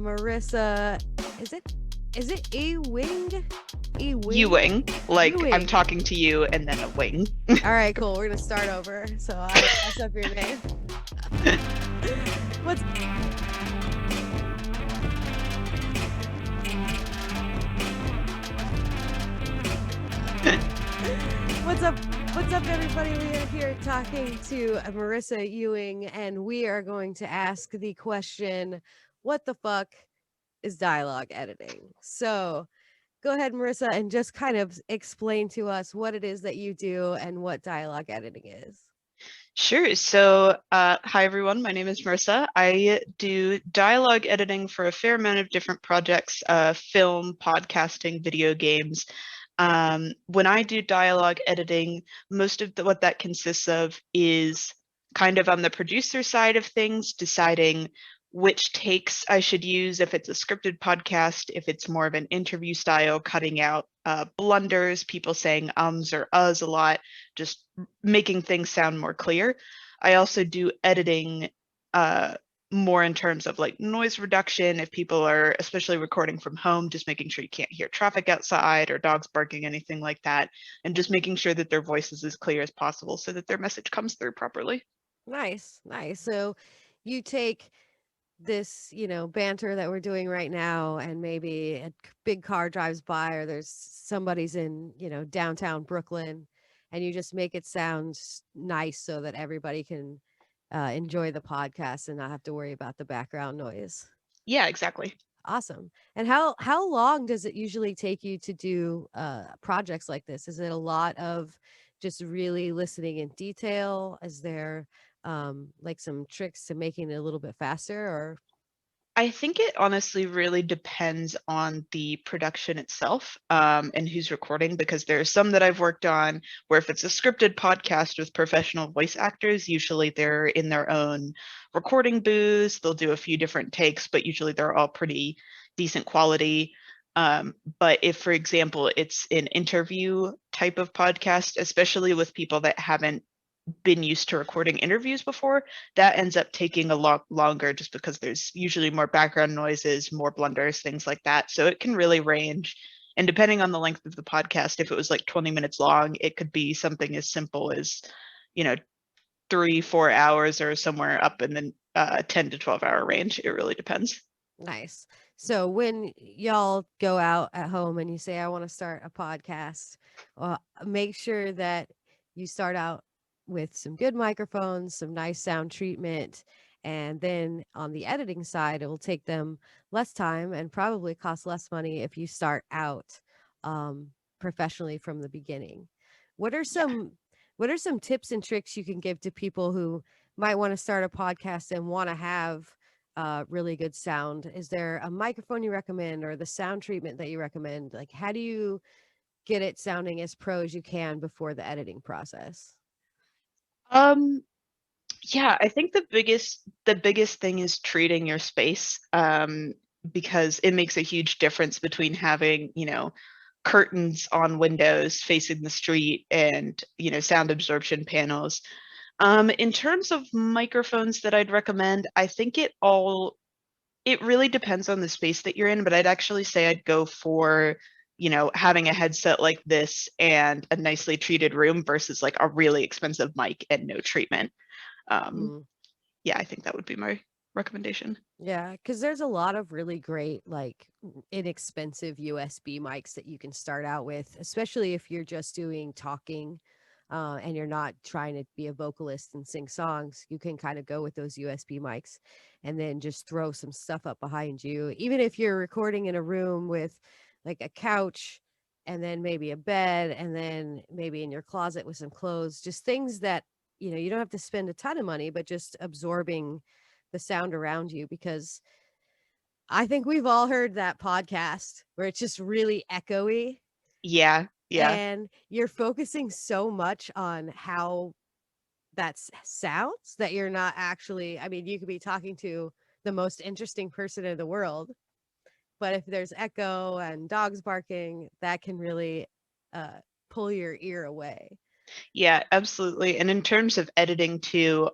Marisa. Is it Ewing? Ewing? Ewing, like I'm Ewing. talking to you and then a wing. All right, cool. We're gonna start over. So I don't mess up your name. What's What's up? What's up, everybody? We are here talking to Marisa Ewing, and we are going to ask the question, what the fuck is dialogue editing? So go ahead, Marisa, and just kind of explain to us what it is that you do and what dialogue editing is. Sure. So, hi everyone. My name is Marisa. I do dialogue editing for a fair amount of different projects, film, podcasting, video games. When I do dialogue editing, most of what that consists of is kind of on the producer side of things, deciding which takes I should use if it's a scripted podcast, if it's more of an interview style, cutting out blunders, people saying ums or uhs a lot, just making things sound more clear. I also do editing more in terms of like noise reduction if people are especially recording from home, just making sure you can't hear traffic outside or dogs barking, anything like that, and just making sure that their voice is as clear as possible so that their message comes through properly. Nice, nice. So you take this, banter that we're doing right now, and maybe a big car drives by, or there's somebody's in, downtown Brooklyn, and you just make it sound nice so that everybody can enjoy the podcast and not have to worry about the background noise. Yeah, exactly. Awesome. And how long does it usually take you to do projects like this? Is it a lot of just really listening in detail? Is there like some tricks to making it a little bit faster, or I think it honestly really depends on the production itself, and who's recording, because there are some that I've worked on where if it's a scripted podcast with professional voice actors, usually they're in their own recording booths. They'll do a few different takes, but usually they're all pretty decent quality. But if, for example, it's an interview type of podcast, especially with people that haven't been used to recording interviews before, that ends up taking a lot longer just because there's usually more background noises, more blunders, things like that. So it can really range. And depending on the length of the podcast, if it was like 20 minutes long, it could be something as simple as, you know, 3, 4 hours or somewhere up in the 10 to 12 hour range. It really depends. nice. So when y'all go out at home and you say, I want to start a podcast, make sure that you start out with some good microphones, some nice sound treatment. And then on the editing side, it will take them less time and probably cost less money if you start out professionally from the beginning. What are Yeah. some what are some tips and tricks you can give to people who might want to start a podcast and want to have really good sound? Is there a microphone you recommend, or the sound treatment that you recommend? Like, how do you get it sounding as pro as you can before the editing process? Um, yeah, I think the biggest thing is treating your space, because it makes a huge difference between having, curtains on windows facing the street and, sound absorption panels. In terms of microphones that I'd recommend, I think it really depends on the space that you're in, but I'd actually say I'd go for, having a headset like this and a nicely treated room versus like a really expensive mic and no treatment. Um, Mm. yeah, I think that would be my recommendation. Yeah, because there's a lot of really great, like inexpensive USB mics that you can start out with, especially if you're just doing talking and you're not trying to be a vocalist and sing songs. You can kind of go with those USB mics and then just throw some stuff up behind you. Even if you're recording in a room with like a couch and then maybe a bed and then maybe in your closet with some clothes, just things that, you don't have to spend a ton of money, but just absorbing the sound around you, because I think we've all heard that podcast where it's just really echoey Yeah, yeah. and you're focusing so much on how that sounds that you're not actually, I mean, you could be talking to the most interesting person in the world, but if there's echo and dogs barking, that can really uh, pull your ear away. Yeah, absolutely. And in terms of editing too,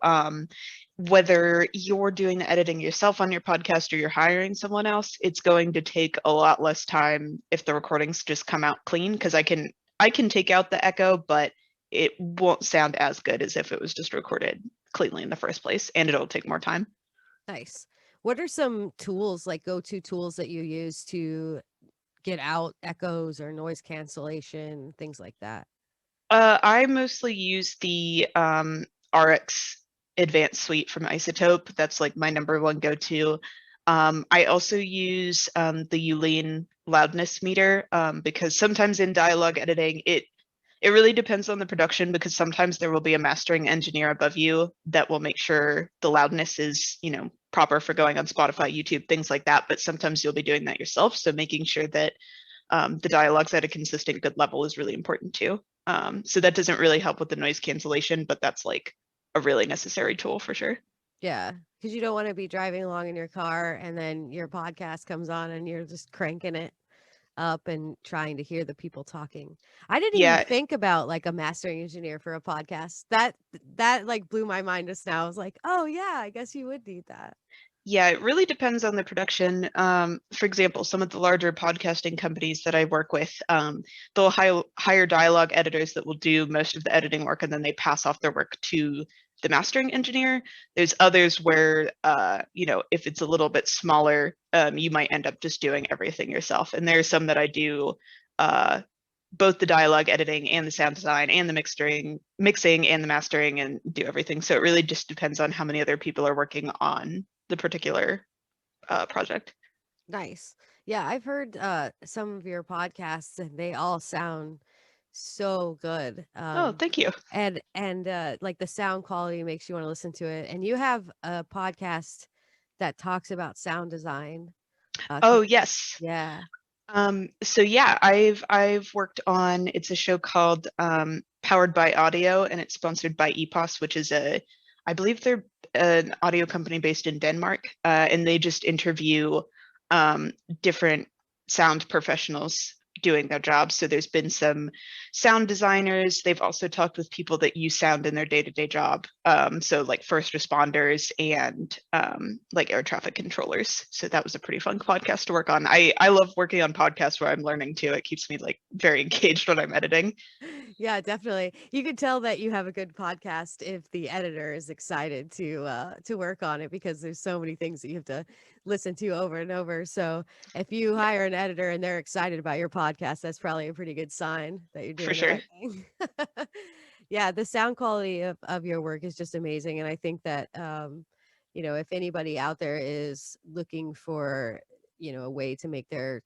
whether you're doing the editing yourself on your podcast or you're hiring someone else, it's going to take a lot less time if the recordings just come out clean, because I can take out the echo, but it won't sound as good as if it was just recorded cleanly in the first place, and it'll take more time. Nice. What are some tools, like go-to tools that you use to get out echoes or noise cancellation, things like that? I mostly use the RX Advanced Suite from Isotope. That's like my number one go-to. I also use the Ewing loudness meter because sometimes in dialogue editing, it really depends on the production, because sometimes there will be a mastering engineer above you that will make sure the loudness is, proper for going on Spotify, YouTube, things like that. But sometimes you'll be doing that yourself. So making sure that the dialogue's at a consistent good level is really important too. So that doesn't really help with the noise cancellation, but that's like a really necessary tool for sure. Yeah, because you don't want to be driving along in your car and then your podcast comes on and you're just cranking it up and trying to hear the people talking. I didn't even Yeah, think about like a mastering engineer for a podcast. That like blew my mind just now. I was like, oh yeah, I guess you would need that. yeah, it really depends on the production. For example, some of the larger podcasting companies that I work with, they'll hire dialogue editors that will do most of the editing work, and then they pass off their work to the mastering engineer. There's others where, if it's a little bit smaller, you might end up just doing everything yourself. And there's some that I do uh, both the dialogue editing and the sound design and the mixing and the mastering, and do everything. So it really just depends on how many other people are working on the particular project. Nice. Yeah, I've heard some of your podcasts and they all sound so good. Oh, thank you. And like the sound quality makes you want to listen to it. And you have a podcast that talks about sound design. Oh, yes. Yeah. So yeah, I've worked on, it's a show called Powered by Audio, and it's sponsored by EPOS, which is I believe they're an audio company based in Denmark, and they just interview different sound professionals doing their jobs. So there's been some sound designers. They've also talked with people that use sound in their day-to-day job. So like first responders and like air traffic controllers. So that was a pretty fun podcast to work on. I love working on podcasts where I'm learning too. It keeps me like very engaged when I'm editing. Yeah, definitely. You can tell that you have a good podcast if the editor is excited to work on it because there's so many things that you have to listen to over and over. So if you Yeah, hire an editor and they're excited about your podcast, that's probably a pretty good sign that you're for doing the sure. right thing. Yeah, the sound quality of your work is just amazing. And I think that if anybody out there is looking for, a way to make their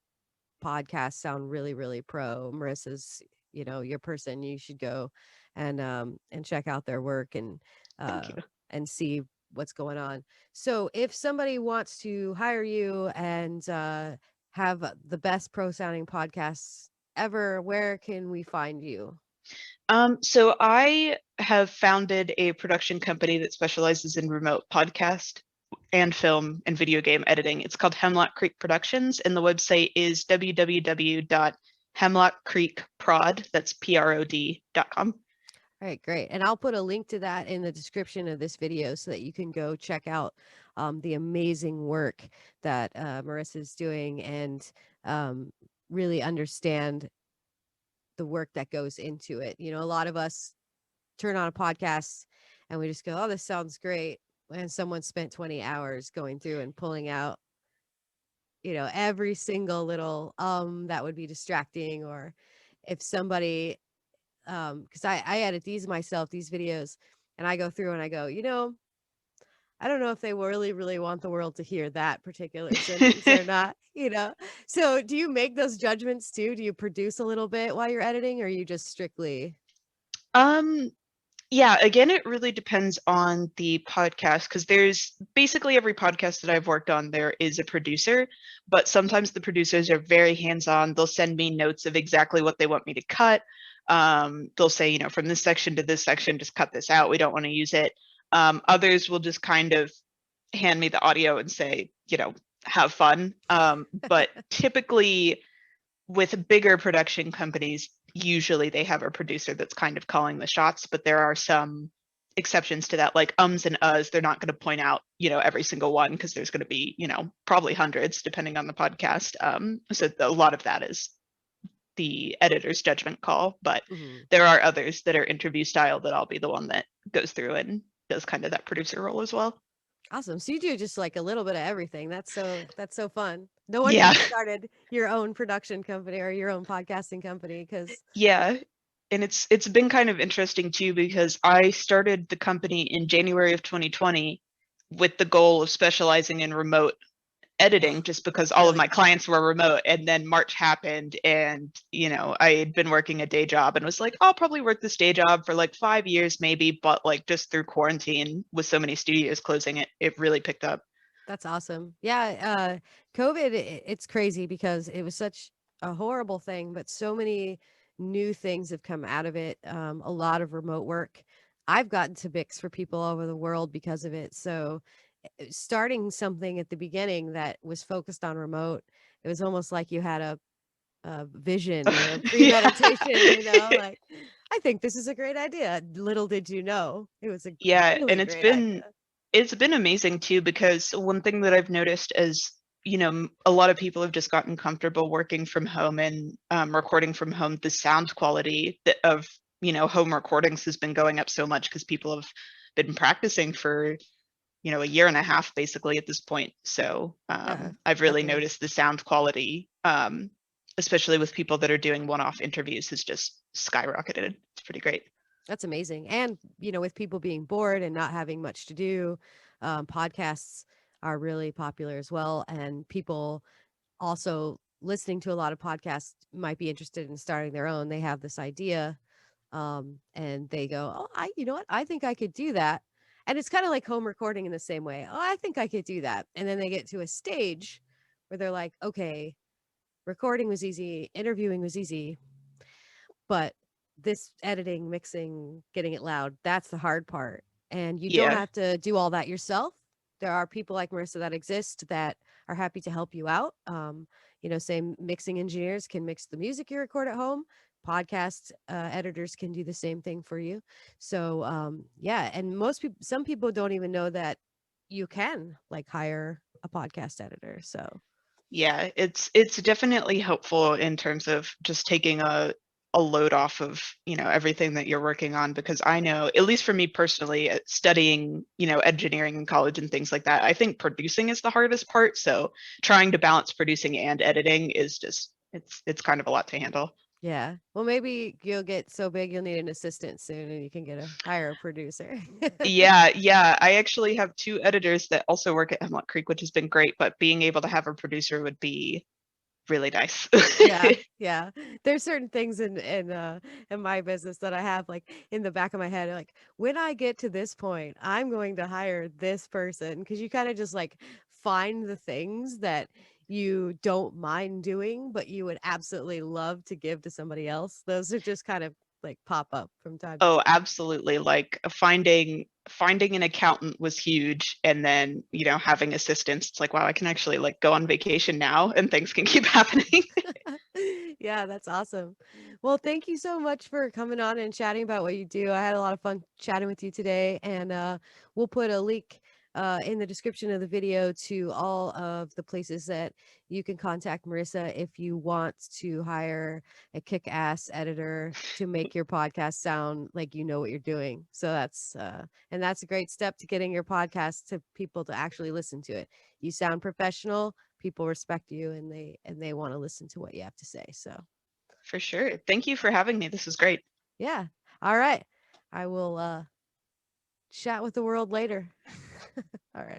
podcasts sound really, really pro. Marissa's, your person. You should go and check out their work Thank uh you. and see what's going on. So if somebody wants to hire you and have the best pro sounding podcasts ever, where can we find you? So I have founded a production company that specializes in remote podcast and film and video game editing. It's called Hemlock Creek Productions, and the website is www.hemlockcreekprod, that's prod.com. All right, great. And I'll put a link to that in the description of this video so that you can go check out the amazing work that Marissa's doing and really understand the work that goes into it. A lot of us turn on a podcast and we just go, oh, this sounds great. And someone spent 20 hours going through and pulling out, every single little that would be distracting. Or if somebody because I edit these myself, these videos, and I go through and I go, I don't know if they really, really want the world to hear that particular sentence or not, So do you make those judgments too? Do you produce a little bit while you're editing, or are you just strictly um, Yeah, again, it really depends on the podcast, because there's basically every podcast that I've worked on, there is a producer, but sometimes the producers are very hands-on. They'll send me notes of exactly what they want me to cut. They'll say, from this section to this section, just cut this out. We don't want to use it. Others will just kind of hand me the audio and say, have fun. But typically, with bigger production companies, usually they have a producer that's kind of calling the shots, but there are some exceptions to that, like ums and uhs. They're not going to point out, every single one because there's going to be, probably hundreds depending on the podcast. So a lot of that is the editor's judgment call, but Mhm. there are others that are interview style that I'll be the one that goes through and does kind of that producer role as well. Awesome. So you do just like a little bit of everything. That's so fun. No wonder Yeah. you started your own production company or your own podcasting company because Yeah. And it's been kind of interesting too because I started the company in January of 2020 with the goal of specializing in remote editing just because all of really my clients were remote, and then March happened and I had been working a day job and was like, I'll probably work this day job for like 5 years maybe, but like just through quarantine with so many studios closing, it really picked up. that's awesome. Yeah, COVID, it's crazy because it was such a horrible thing, but so many new things have come out of it. A lot of remote work. I've gotten to mix for people all over the world because of it. So starting something at the beginning that was focused on remote, it was almost like you had a vision or a Yeah. premeditation, like, I think this is a great idea. Little did you know it was a Yeah, and really it's great idea. been amazing too because one thing that I've noticed is, a lot of people have just gotten comfortable working from home and recording from home. The sound quality of, home recordings has been going up so much because people have been practicing for, a year and a half basically at this point. So Yeah, I've really definitely. noticed the sound quality, especially with people that are doing one-off interviews, has just skyrocketed. It's pretty great. That's amazing. And, with people being bored and not having much to do, podcasts are really popular as well. And people also listening to a lot of podcasts might be interested in starting their own. They have this idea, and they go, "Oh, you know what? I think I could do that." And it's kind of like home recording in the same way. "Oh, I think I could do that." And then they get to a stage where they're like, "Okay, recording was easy, interviewing was easy, but this editing, mixing, getting it loud, that's the hard part." And you don't Yeah, have to do all that yourself. There are people like Marissa that exist that are happy to help you out. Same mixing engineers can mix the music you record at home. Podcast editors can do the same thing for you. So, yeah. And some people don't even know that you can like hire a podcast editor. So, yeah, it's definitely helpful in terms of just taking a load off of, everything that you're working on, because I know, at least for me personally, studying, engineering in college and things like that, I think producing is the hardest part. So trying to balance producing and editing is just it's kind of a lot to handle. yeah. Well, maybe you'll get so big you'll need an assistant soon and you can hire a producer. Yeah, yeah. I actually have two editors that also work at Hemlock Creek, which has been great, but being able to have a producer would be really nice. Yeah, yeah. There's certain things in my business that I have like in the back of my head, like when I get to this point, I'm going to hire this person because you kind of just like find the things that you don't mind doing, but you would absolutely love to give to somebody else. Those are just kind of like pop up from time to Oh, time. absolutely. Like finding an accountant was huge, and then, having assistants. It's like, wow, I can actually like go on vacation now and things can keep happening. Yeah, that's awesome. Well, thank you so much for coming on and chatting about what you do. I had a lot of fun chatting with you today, and we'll put a link in the description of the video to all of the places that you can contact Marissa if you want to hire a kick-ass editor to make your podcast sound like you know what you're doing. So that's a great step to getting your podcast to people to actually listen to it. You sound professional, people respect you, and they want to listen to what you have to say. So, For sure. Thank you for having me. This is great. yeah. All right. I will chat with the world later. All right.